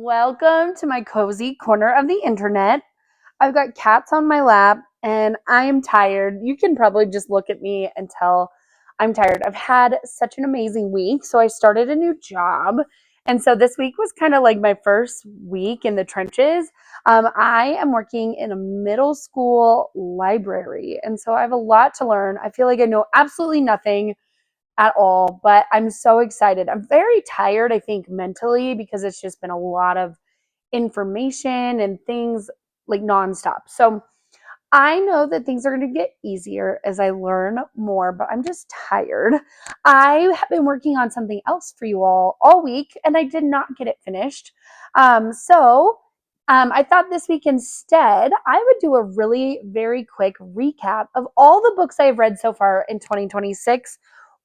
Welcome to my cozy corner of the internet. I've got cats on my lap and I am tired. You can probably just look at me and tell I'm tired. I've had such an amazing week. So I started a new job. And so this week was kind of like my first week in the trenches. I am working in a middle school library. And so I have a lot to learn. I feel like I know absolutely nothing at all, but I'm so excited. I'm very tired, I think, mentally because it's just been a lot of information and things like nonstop. So I know that things are going to get easier as I learn more, but I'm just tired. I have been working on something else for you all week, and I did not get it finished. I thought this week instead I would do a really very quick recap of all the books I've read so far in 2026,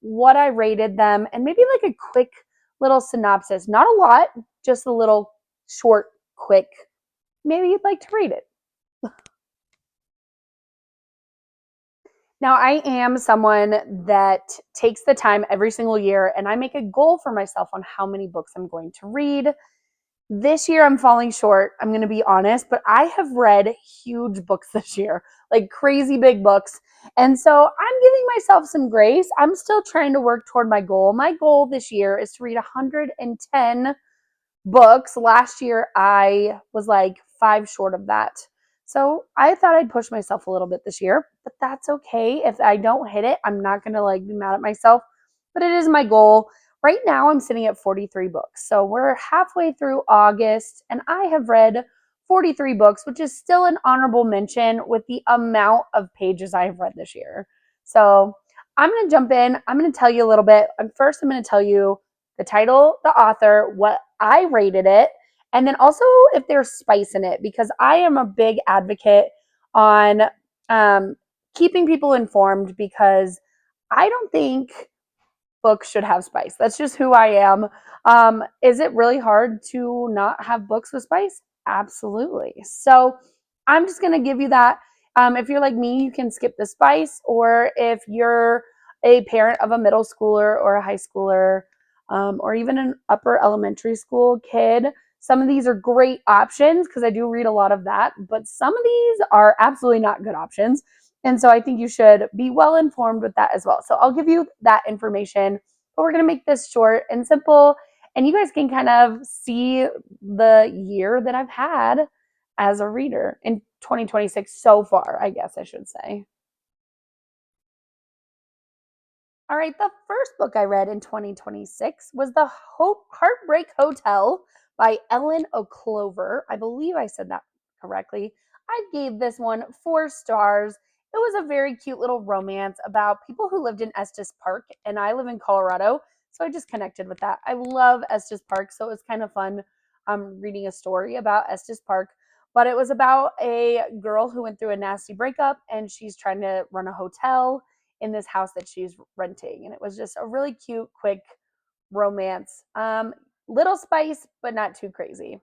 what I rated them, and maybe like a quick little synopsis. Not a lot, just a little short, quick. Maybe you'd like to read it. Now, I am someone that takes the time every single year and I make a goal for myself on how many books I'm going to read. This year, I'm falling short. I'm going to be honest, but I have read huge books this year, like crazy big books. And so I'm giving myself some grace. I'm still trying to work toward my goal. My goal this year is to read 110 books. Last year, I was like 5 short of that. So I thought I'd push myself a little bit this year, but that's okay. If I don't hit it, I'm not going to like be mad at myself, but it is my goal. Right now, I'm sitting at 43 books. So we're halfway through August, and I have read 43 books, which is still an honorable mention with the amount of pages I have read this year. So I'm going to jump in. I'm going to tell you a little bit. First, I'm going to tell you the title, the author, what I rated it, and then also if there's spice in it, because I am a big advocate on keeping people informed because I don't think books should have spice. That's just who I am. Is it really hard to not have books with spice? Absolutely. So I'm just going to give you that. If you're like me, you can skip the spice, or if you're a parent of a middle schooler or a high schooler, or even an upper elementary school kid, some of these are great options because I do read a lot of that, but some of these are absolutely not good options. And so I think you should be well informed with that as well. So I'll give you that information, but we're going to make this short and simple. And you guys can kind of see the year that I've had as a reader in 2026 so far, I guess I should say. All right, the first book I read in 2026 was The Heartbreak Hotel by Ellen O'Clover. I believe I said that correctly. I gave this one 4 stars. It was a very cute little romance about people who lived in Estes Park, and I live in Colorado, so I just connected with that. I love Estes Park, so it was kind of fun reading a story about Estes Park. But it was about a girl who went through a nasty breakup, and she's trying to run a hotel in this house that she's renting. And it was just a really cute, quick romance. Little spice, but not too crazy.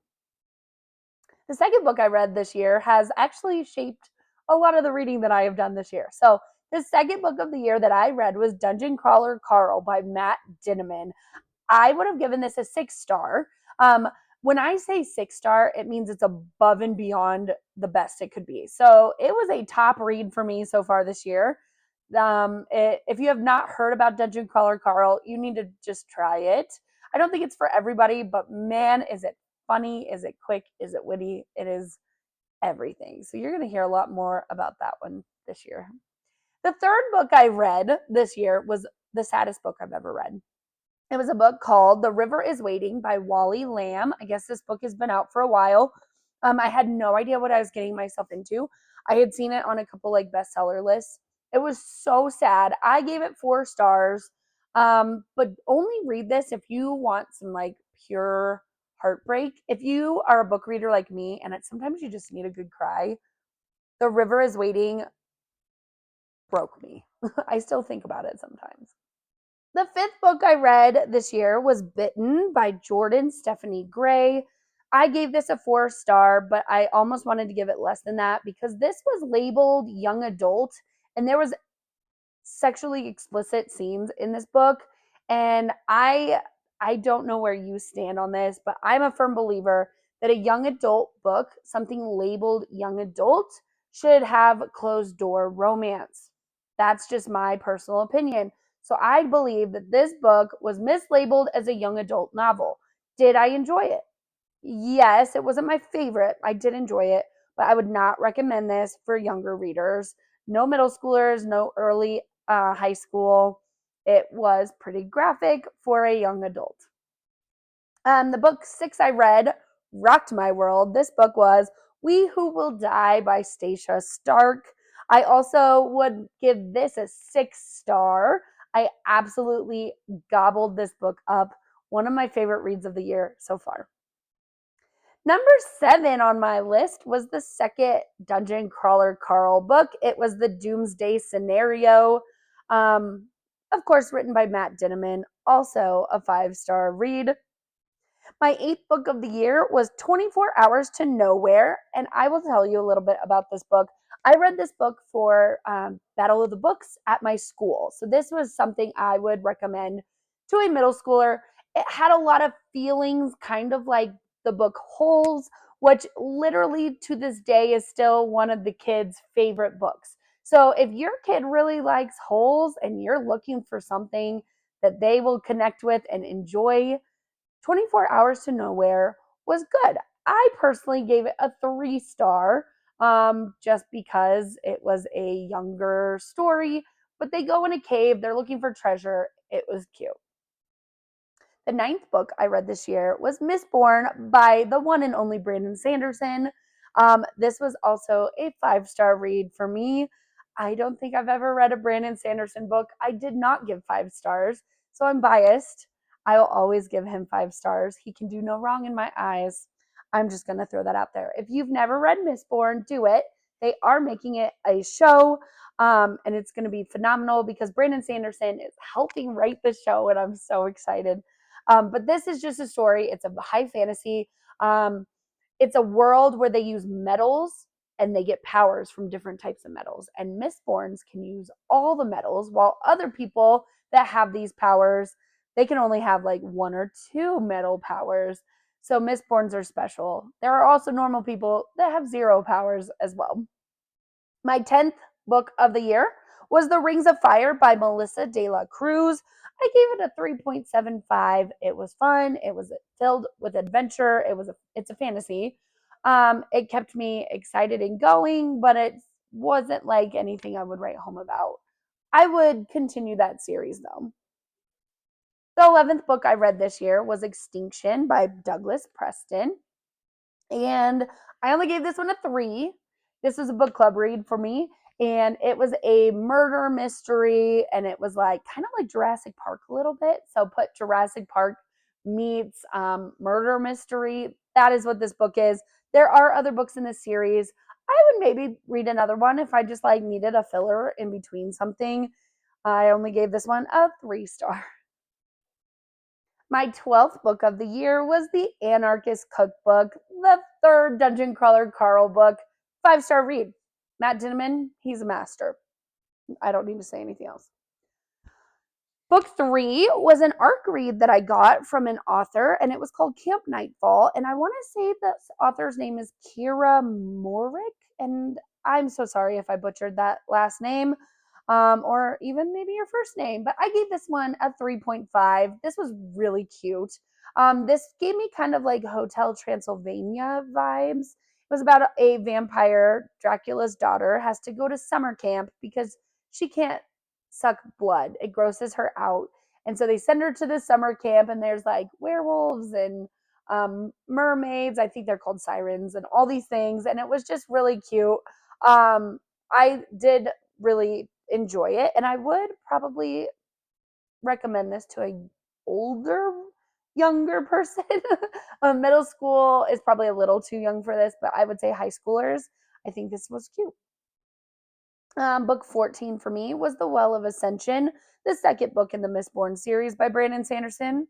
The second book I read this year has actually shaped a lot of the reading that I have done this year. So the second book of the year that I read was Dungeon Crawler Carl by Matt Dinniman. I would have given this a 6 star. When I say 6 star, it means it's above and beyond the best it could be. So it was a top read for me so far this year. If you have not heard about Dungeon Crawler Carl, you need to just try it. I don't think it's for everybody, but man, is it funny? Is it quick? Is it witty? It is everything. So you're going to hear a lot more about that one this year. The third book I read this year was the saddest book I've ever read. It was a book called The River is Waiting by Wally Lamb. I guess this book has been out for a while. I had no idea what I was getting myself into. I had seen it on a couple like bestseller lists. It was so sad. I gave it 4 stars. But only read this if you want some like pure heartbreak. If you are a book reader like me, and sometimes you just need a good cry, The River is Waiting broke me. I still think about it sometimes. The fifth book I read this year was Bitten by Jordan Stephanie Gray. I gave this a 4 star, but I almost wanted to give it less than that because this was labeled young adult and there was sexually explicit scenes in this book. And I don't know where you stand on this, but I'm a firm believer that a young adult book, something labeled young adult, should have closed door romance. That's just my personal opinion. So I believe that this book was mislabeled as a young adult novel. Did I enjoy it? Yes, it wasn't my favorite. I did enjoy it, but I would not recommend this for younger readers. No middle schoolers, no early high school. It was pretty graphic for a young adult. The book six I read rocked my world. This book was We Who Will Die by Stacia Stark. I also would give this a 6 star. I absolutely gobbled this book up. One of my favorite reads of the year so far. Number 7 on my list was the second Dungeon Crawler Carl book. It was the Doomsday Scenario. Of course, written by Matt Dinniman, also a 5 star read. My 8th book of the year was 24 Hours to Nowhere, and I will tell you a little bit about this book. I read this book for Battle of the Books at my school, so this was something I would recommend to a middle schooler. It had a lot of feelings, kind of like the book Holes, which literally to this day is still one of the kids' favorite books. So if your kid really likes Holes and you're looking for something that they will connect with and enjoy, 24 Hours to Nowhere was good. I personally gave it a 3 star just because it was a younger story, but they go in a cave, they're looking for treasure. It was cute. The 9th book I read this year was Mistborn by the one and only Brandon Sanderson. This was also a 5 star read for me. I don't think I've ever read a Brandon Sanderson book I did not give 5 stars, so I'm biased. I will always give him 5 stars. He can do no wrong in my eyes. I'm just going to throw that out there. If you've never read Mistborn, do it. They are making it a show, and it's going to be phenomenal because Brandon Sanderson is helping write the show, and I'm so excited. But this is just a story. It's a high fantasy. Um, it's a world where they use metals and they get powers from different types of metals. And Mistborns can use all the metals, while other people that have these powers, they can only have like 1 or 2 metal powers. So Mistborns are special. There are also normal people that have 0 powers as well. My 10th book of the year was The Rings of Fire by Melissa de la Cruz. I gave it a 3.75. It was fun. It was filled with adventure. It's a fantasy. It kept me excited and going, but it wasn't like anything I would write home about. I would continue that series though. The 11th book I read this year was Extinction by Douglas Preston. And I only gave this one a 3. This was a book club read for me, and it was a murder mystery, and it was like kind of like Jurassic Park a little bit. So put Jurassic Park meets murder mystery. That is what this book is. There are other books in this series. I would maybe read another one if I just like needed a filler in between something. I only gave this one a 3 star. My 12th book of the year was The Anarchist Cookbook, the third Dungeon Crawler Carl book. 5 star read. Matt Dinniman, he's a master. I don't need to say anything else. Book 3 was an ARC read that I got from an author, and it was called Camp Nightfall. And I want to say the author's name is Kira Morick, and I'm so sorry if I butchered that last name, or even maybe your first name. But I gave this one a 3.5. This was really cute. This gave me kind of like Hotel Transylvania vibes. It was about a vampire, Dracula's daughter, has to go to summer camp because she can't suck blood. It grosses her out. And so they send her to the summer camp, and there's like werewolves and mermaids. I think they're called sirens and all these things. And it was just really cute. I did really enjoy it, and I would probably recommend this to a older, younger person. Middle school is probably a little too young for this, but I would say high schoolers. I think this was cute. Book 14 for me was The Well of Ascension, the second book in the Mistborn series by Brandon Sanderson.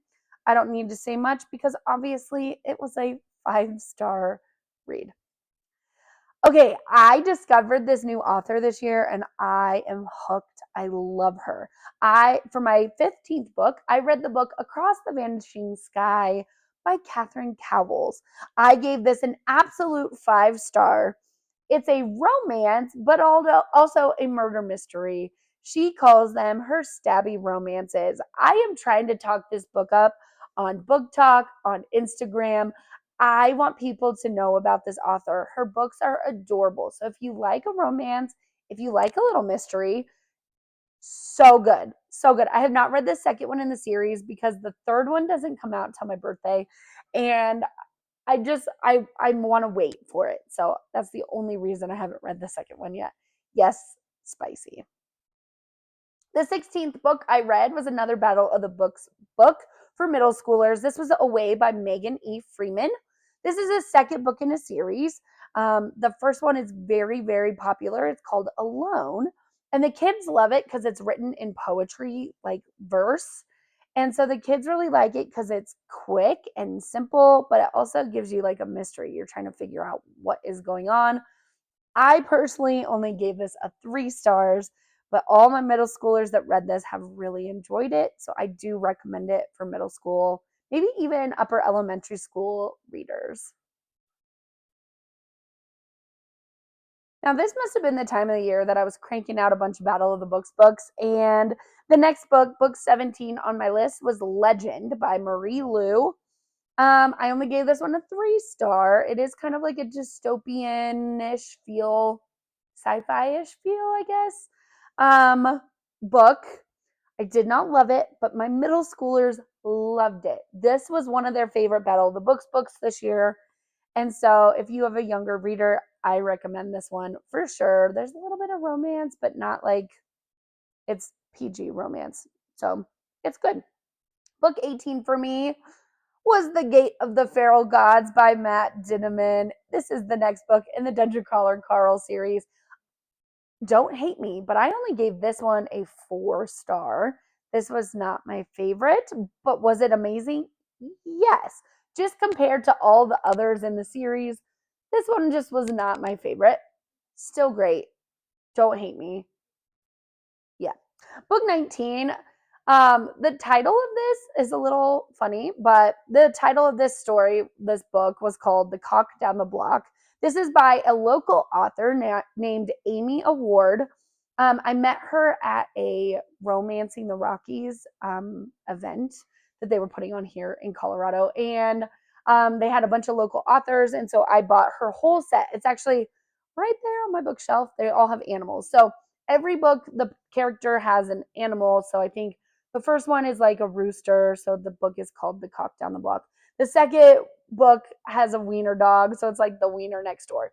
I don't need to say much because obviously it was a 5 star read. Okay, I discovered this new author this year and I am hooked. I love her. For my 15th book, I read the book Across the Vanishing Sky by Catherine Cowles. I gave this an absolute 5 star. It's a romance, but also a murder mystery. She calls them her stabby romances. I am trying to talk this book up on Book Talk, on Instagram. I want people to know about this author. Her books are adorable. So if you like a romance, if you like a little mystery, so good. So good. I have not read the second one in the series because the third one doesn't come out until my birthday. And I want to wait for it. So that's the only reason I haven't read the second one yet. Yes, spicy. The 16th book I read was another Battle of the Books book for middle schoolers. This was Away by Megan E. Freeman. This is a second book in a series. The first one is very, very popular. It's called Alone. And the kids love it because it's written in poetry, like verse. And so the kids really like it because it's quick and simple, but it also gives you like a mystery. You're trying to figure out what is going on. I personally only gave this a 3 stars, but all my middle schoolers that read this have really enjoyed it. So I do recommend it for middle school, maybe even upper elementary school readers. Now, this must have been the time of the year that I was cranking out a bunch of Battle of the Books books. And the next book, book 17 on my list, was Legend by Marie Lu. I only gave this one a 3 star. It is kind of like a dystopian-ish feel, sci-fi-ish feel, I guess. Book. I did not love it, but my middle schoolers loved it. This was one of their favorite Battle of the books this year. And so if you have a younger reader, I recommend this one for sure. There's a little bit of romance, but not like it's PG romance. So it's good. Book 18 for me was The Gate of the Feral Gods by Matt Dinniman. This is the next book in the Dungeon Crawler Carl series. Don't hate me, but I only gave this one a 4 star. This was not my favorite, but was it amazing? Yes. Just compared to all the others in the series, this one just was not my favorite. Still great. Don't hate me. Yeah. Book 19. The title of this is a little funny, but the title of this story, this book, was called The Cock Down the Block. This is by a local author named Amy Award. I met her at a Romancing the Rockies event that they were putting on here in Colorado. And they had a bunch of local authors. And so I bought her whole set. It's actually right there on my bookshelf. They all have animals. So every book, the character has an animal. So I think the first one is like a rooster. So the book is called The Cock Down the Block. The second book has a wiener dog. So it's like the wiener next door.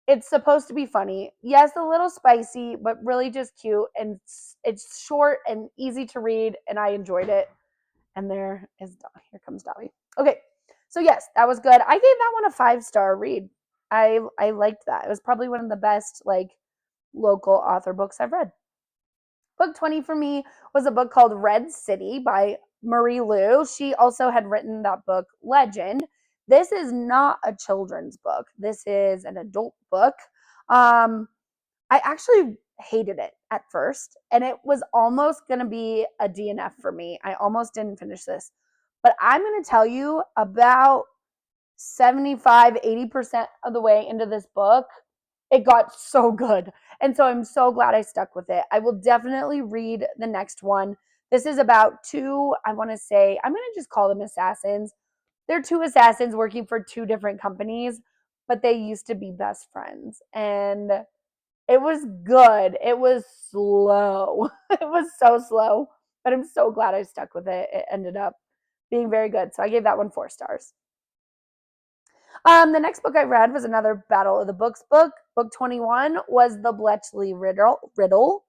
It's supposed to be funny. Yes, a little spicy, but really just cute. And it's short and easy to read. And I enjoyed it. And here comes Dobby. Okay. So yes, that was good. I gave that one a 5 star read. I liked that. It was probably one of the best like local author books I've read. Book 20 for me was a book called Red City by Marie Lu. She also had written that book, Legend. This is not a children's book. This is an adult book. I actually hated it at first, and it was almost going to be a DNF for me. I almost didn't finish this. But I'm going to tell you about 75-80% of the way into this book, it got so good. And so I'm so glad I stuck with it. I will definitely read the next one. This is about two, I want to say, I'm going to just call them assassins. They're two assassins working for two different companies, but they used to be best friends. And it was good. It was slow. It was so slow, but I'm so glad I stuck with it. It ended up being very good. So I gave that one 4 stars. The next book I read was another Battle of the Books book. Book 21 was The Bletchley Riddle.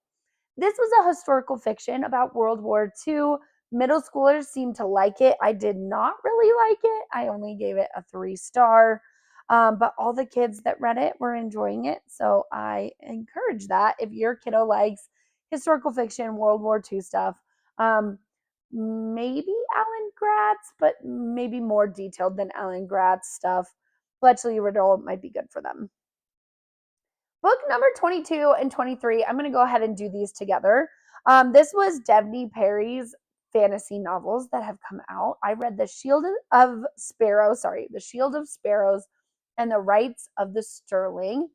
This was a historical fiction about World War II. Middle schoolers seemed to like it. I did not really like it. I only gave it a 3 star. But all the kids that read it were enjoying it. So I encourage that if your kiddo likes historical fiction, World War II stuff. Maybe Alan Gratz, but maybe more detailed than Alan Gratz stuff. Bletchley Riddle might be good for them. Book number 22 and 23, I'm going to go ahead and do these together. This was Devney Perry's fantasy novels that have come out. I read The Shield of Sparrows, The Shield of Sparrows and the Rights of the Sterling.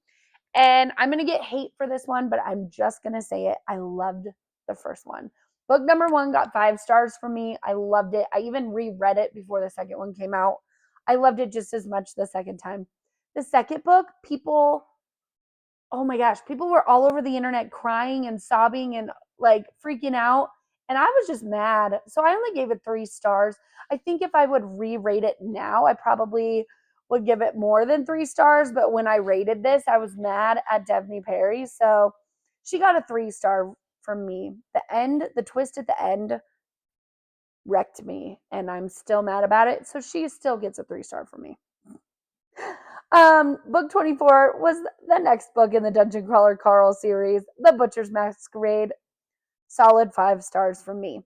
And I'm going to get hate for this one, but I'm just going to say it. I loved the first one. Book number 1 got 5 stars from me. I loved it. I even reread it before the second one came out. I loved it just as much the second time. The second book, oh my gosh, people were all over the internet crying and sobbing and like freaking out. And I was just mad. So I only gave it 3 stars. I think if I would re-rate it now, I probably would give it more than 3 stars. But when I rated this, I was mad at Devney Perry. So she got a 3-star from me. The twist at the end wrecked me. And I'm still mad about it. So she still gets a 3-star from me. Book 24 was the next book in the Dungeon Crawler Carl series, The Butcher's Masquerade. Solid 5 stars from me.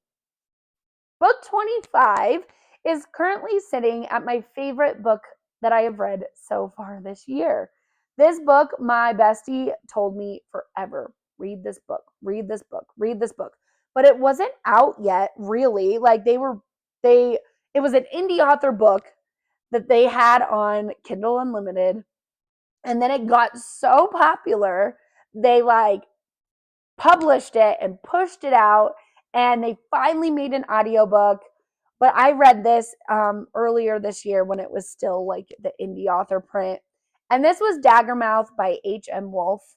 Book 25 is currently sitting at my favorite book that I have read so far this year. This book, my bestie told me forever, read this book, read this book, read this book. But it wasn't out yet, really. Like it was an indie author book that they had on Kindle Unlimited. And then it got so popular, they published it and pushed it out, and they finally made an audiobook. But I read this earlier this year when it was still like the indie author print. And this was Daggermouth by H.M. Wolf.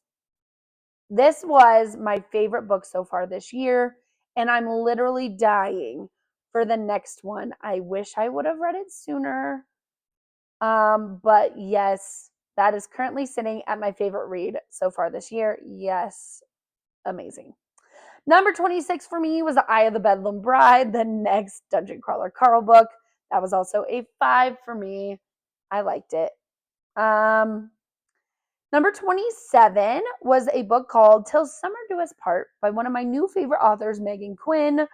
This was my favorite book so far this year, and I'm literally dying for the next one. I wish I would have read it sooner. But yes, that is currently sitting at my favorite read so far this year. Yes, amazing. Number 26 for me was The Eye of the Bedlam Bride, the next Dungeon Crawler Carl book. That was also a 5 for me. I liked it. Number 27 was a book called Till Summer Do Us Part by one of my new favorite authors, Megan Quinn.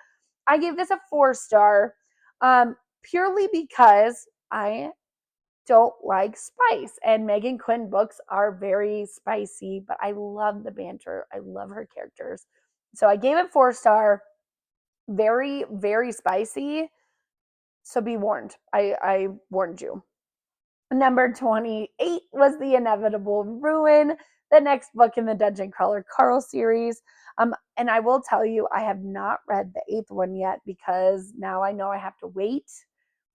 I gave this a 4-star purely because I don't like spice, and Megan Quinn books are very spicy, but I love the banter. I love her characters. So I gave it 4-star. Very, very spicy. So be warned. I warned you. Number 28 was The Inevitable Ruin, the next book in the Dungeon Crawler Carl series. And I will tell you, I have not read the 8th one yet because now I know I have to wait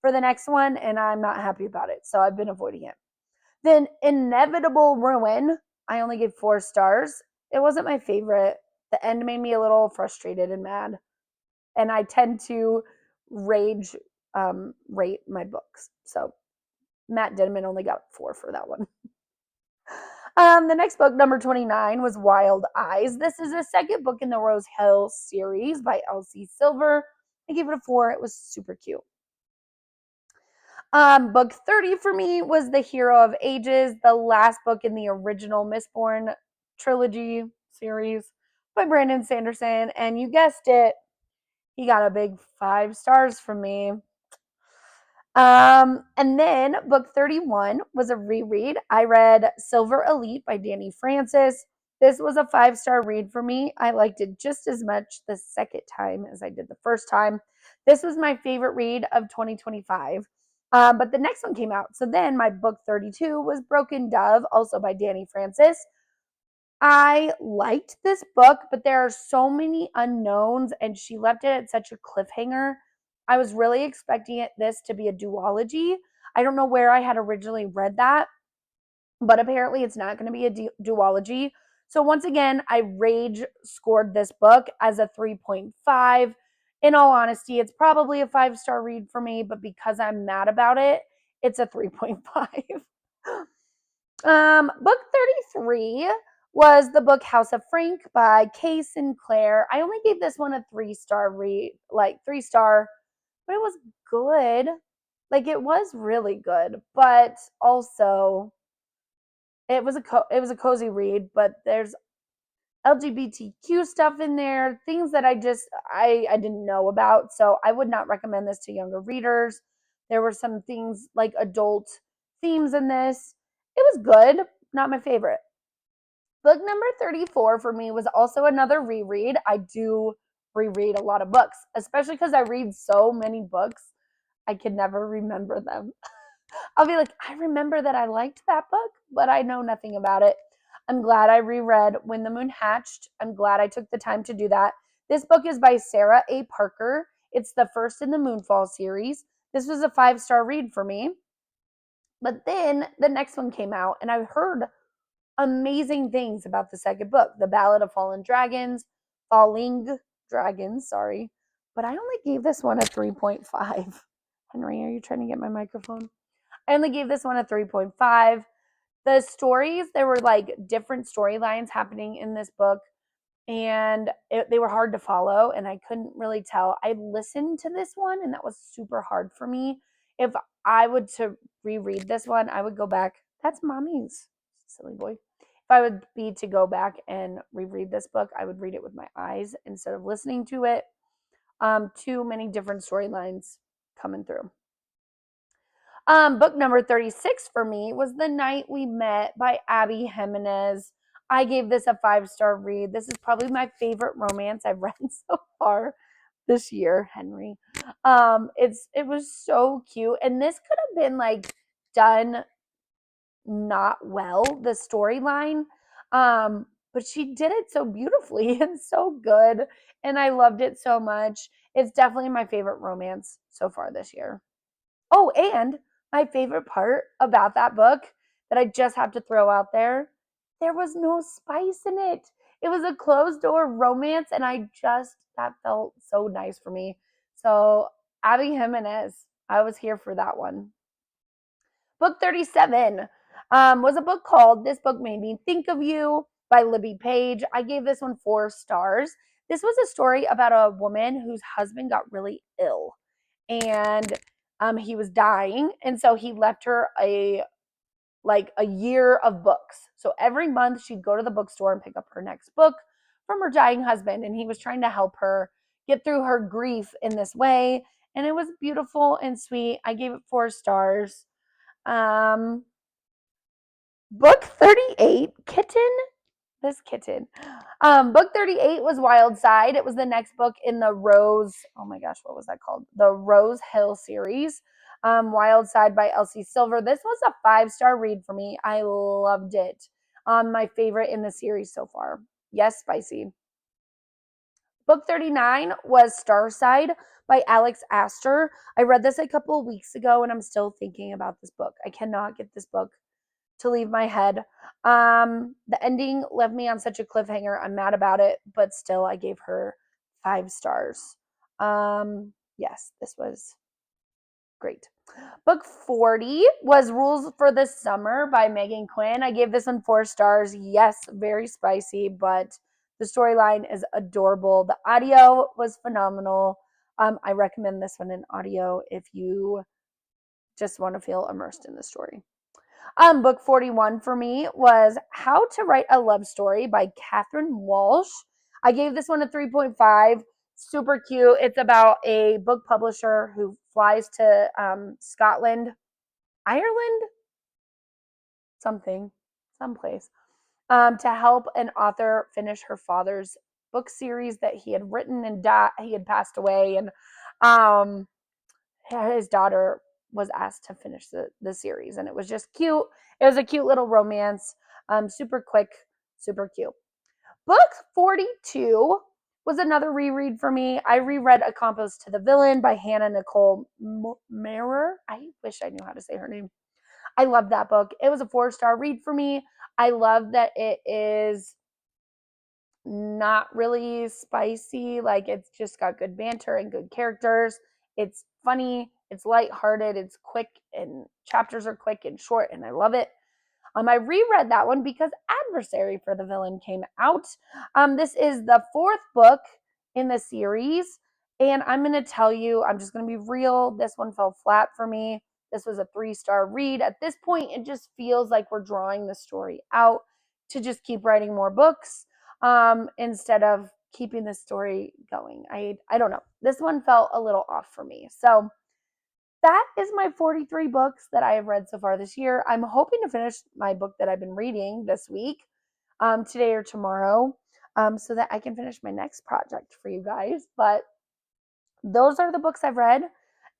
for the next one, and I'm not happy about it. So I've been avoiding it. Then Inevitable Ruin, I only gave 4 stars. It wasn't my favorite. The end made me a little frustrated and mad. And I tend to rage rate my books. So Matt Denman only got 4 for that one. The next book, number 29, was Wild Eyes. This is the second book in the Rose Hill series by Elsie Silver. I gave it a 4. It was super cute. Book 30 for me was The Hero of Ages, the last book in the original Mistborn trilogy series by Brandon Sanderson. And you guessed it, he got a big 5 stars from me. And then book 31 was a reread. I read Silver Elite by Danny Francis. This was a 5-star read for me. I liked it just as much the second time as I did the first time. This was my favorite read of 2025. But the next one came out. So then my book 32 was Broken Dove, also by Danny Francis. I liked this book, but there are so many unknowns, and she left it at such a cliffhanger. I was really expecting this to be a duology. I don't know where I had originally read that, but apparently it's not going to be a duology. So once again, I rage scored this book as a 3.5. In all honesty, it's probably a 5-star read for me, but because I'm mad about it, it's a 3.5. Book 33 was the book House of Frank by Kay Sinclair. I only gave this one a 3-star read, 3-star, but it was good. It was really good, but also it was a cozy read, but there's LGBTQ stuff in there, things that I didn't know about, so I would not recommend this to younger readers. There were some things like adult themes in this. It was good, not my favorite. Book number 34 for me was also another reread. I do reread a lot of books, especially because I read so many books, I can never remember them. I'll be like, I remember that I liked that book, but I know nothing about it. I'm glad I reread When the Moon Hatched. I'm glad I took the time to do that. This book is by Sarah A. Parker. It's the first in the Moonfall series. This was a 5-star read for me. But then the next one came out, and I heard amazing things about the second book, The Ballad of Falling Dragons, sorry. But I only gave this one a 3.5. Henry, are you trying to get my microphone? I only gave this one a 3.5. The stories, there were like different storylines happening in this book, and they were hard to follow, and I couldn't really tell. I listened to this one, and that was super hard for me. If I would to reread this one, I would go back. That's mommy's silly boy. If I would be to go back and reread this book, I would read it with my eyes instead of listening to it. Too many different storylines coming through. Book number 36 for me was The Night We Met by Abby Jimenez. I gave this a 5-star read. This is probably my favorite romance I've read so far this year, Henry. It was so cute, and this could have been like done not well, the storyline. But she did it so beautifully and so good, and I loved it so much. It's definitely my favorite romance so far this year. Oh, and my favorite part about that book that I just have to throw out there was no spice in it. It was a closed door romance, and that felt so nice for me. So, Abby Jimenez, I was here for that one. Book 37 was a book called This Book Made Me Think of You by Libby Page. I gave this one 4 stars. This was a story about a woman whose husband got really ill, and he was dying, and so he left her a year of books. So every month she'd go to the bookstore and pick up her next book from her dying husband, and he was trying to help her get through her grief in this way, and it was beautiful and sweet. I gave it 4 stars. um Book 38, Kitten. Book 38 was Wild Side. It was the next book in the Rose, oh my gosh, what was that called? The Rose Hill series. Wild Side by Elsie Silver. This was a 5-star read for me. I loved it. My favorite in the series so far. Yes, spicy. Book 39 was Starside by Alex Astor. I read this a couple of weeks ago, and I'm still thinking about this book. I cannot get this book to leave my head. The ending left me on such a cliffhanger. I'm mad about it, but still, I gave her 5 stars. Yes, this was great. Book 40 was Rules for the Summer by Megan Quinn. I gave this one 4 stars. Yes, very spicy, but the storyline is adorable. The audio was phenomenal. I recommend this one in audio if you just want to feel immersed in the story. Book 41 for me was How to Write a Love Story by Catherine Walsh. I gave this one a 3.5. Super cute. It's about a book publisher who flies to Scotland, Ireland, someplace, to help an author finish her father's book series that he had written and he had passed away, and um, his daughter was asked to finish the series, and it was just cute. It was a cute little romance, super quick, super cute. Book 42 was another reread for me. I reread Accomplice to the Villain by Hannah Nicole Marer. I wish I knew how to say her name. I love that book. It was a 4-star read for me. I love that it is not really spicy. Like, it's just got good banter and good characters. It's funny, it's lighthearted, it's quick, and chapters are quick and short, and I love it. I reread that one because Adversary for the Villain came out. This is the 4th book in the series, and I'm going to tell you, I'm just going to be real. This one fell flat for me. This was a 3-star read. At this point, it just feels like we're drawing the story out to just keep writing more books instead of keeping the story going. I don't know. This one felt a little off for me. So that is my 43 books that I have read so far this year. I'm hoping to finish my book that I've been reading this week, today or tomorrow. so that I can finish my next project for you guys. But those are the books I've read.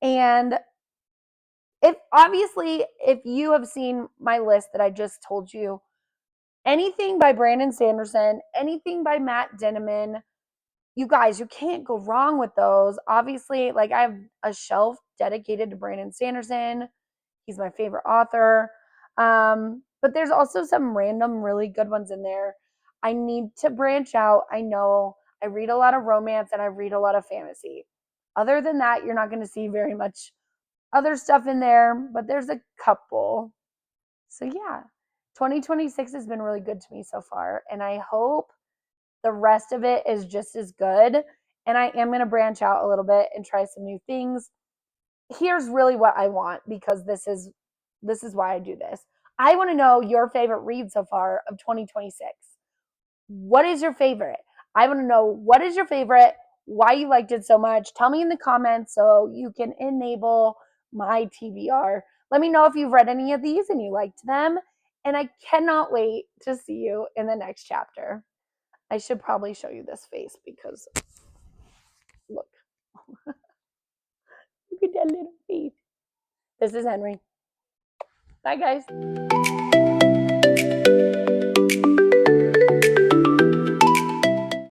And if you have seen my list that I just told you, anything by Brandon Sanderson, anything by Matt Dinniman, you guys, you can't go wrong with those. Obviously, like I have a shelf dedicated to Brandon Sanderson. He's my favorite author. But there's also some random, really good ones in there. I need to branch out. I know I read a lot of romance and I read a lot of fantasy. Other than that, you're not going to see very much other stuff in there, but there's a couple. So, yeah, 2026 has been really good to me so far. And I hope the rest of it is just as good. And I am going to branch out a little bit and try some new things. Here's really what I want, because this is why I do this. I want to know your favorite read so far of 2026. What is your favorite? I want to know what is your favorite, why you liked it so much. Tell me in the comments so you can enable my TBR. Let me know if you've read any of these and you liked them. And I cannot wait to see you in the next chapter. I should probably show you this face because look, look at that little face. This is Henry. Bye, guys.